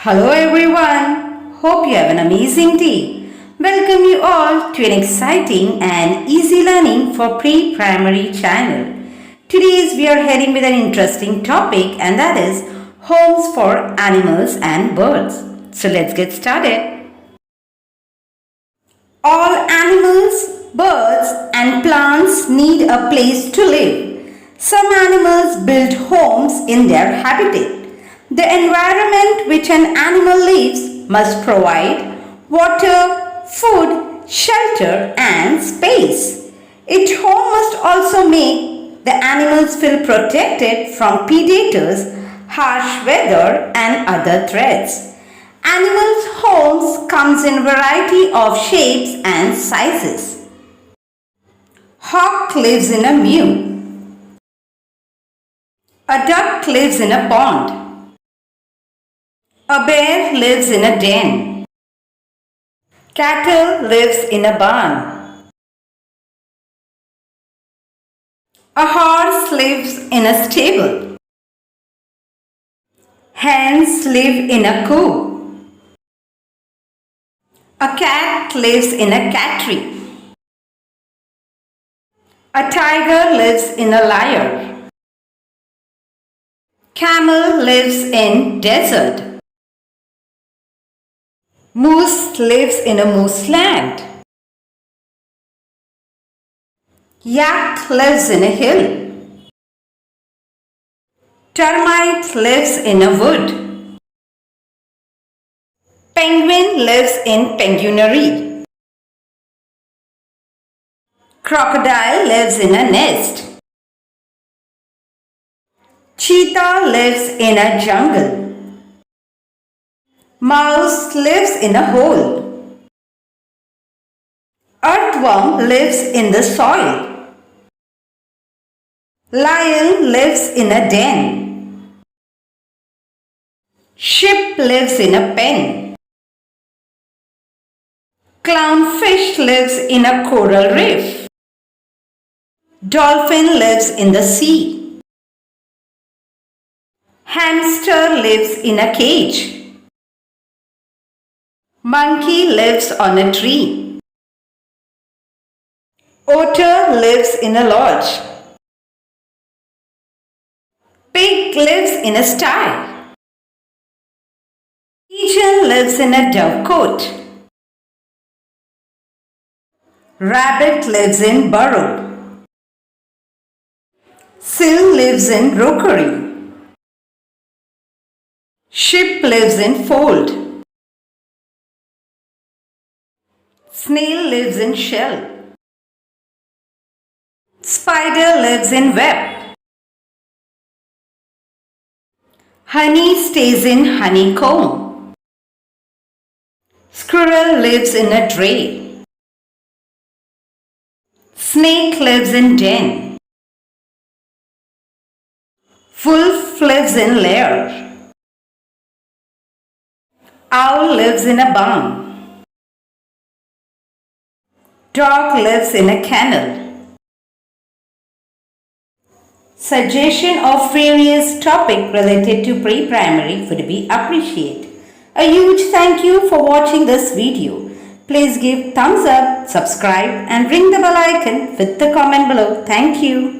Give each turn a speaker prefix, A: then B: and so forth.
A: Hello everyone, hope you have an amazing day. Welcome you all to an exciting and easy learning for pre-primary channel. Today we are heading with an interesting topic, and that is homes for animals and birds. So let's get started. All animals, birds and plants need a place to live. Some animals build homes in their habitat. The environment which an animal lives must provide water, food, shelter and space. Its home must also make the animals feel protected from predators, harsh weather and other threats. Animals' homes comes in variety of shapes and sizes. Hawk lives in a mew. A duck lives in a pond. A bear lives in a den. Cattle lives in a barn. A horse lives in a stable. Hens live in a coop. A cat lives in a cattery. A tiger lives in a lair. Camel lives in desert. Moose lives in a moose land. Yak lives in a hill. Termite lives in a wood. Penguin lives in penguinery. Crocodile lives in a nest. Cheetah lives in a jungle. Mouse lives in a hole. Earthworm lives in the soil. Lion lives in a den. Ship lives in a pen. Clownfish lives in a coral reef. Dolphin lives in the sea. Hamster lives in a cage. Monkey lives on a tree. Otter lives in a lodge. Pig lives in a sty. Pigeon lives in a dovecote. Rabbit lives in burrow. Seal lives in rookery. Ship lives in fold. Snail lives in shell. Spider lives in web. Honey stays in honeycomb. Squirrel lives in a tray. Snake lives in den. Wolf lives in lair. Owl lives in a barn. Dog lives in a kennel. Suggestion of various topics related to pre-primary would be appreciated. A huge thank you for watching this video. Please give thumbs up, subscribe and ring the bell icon with the comment below. Thank you.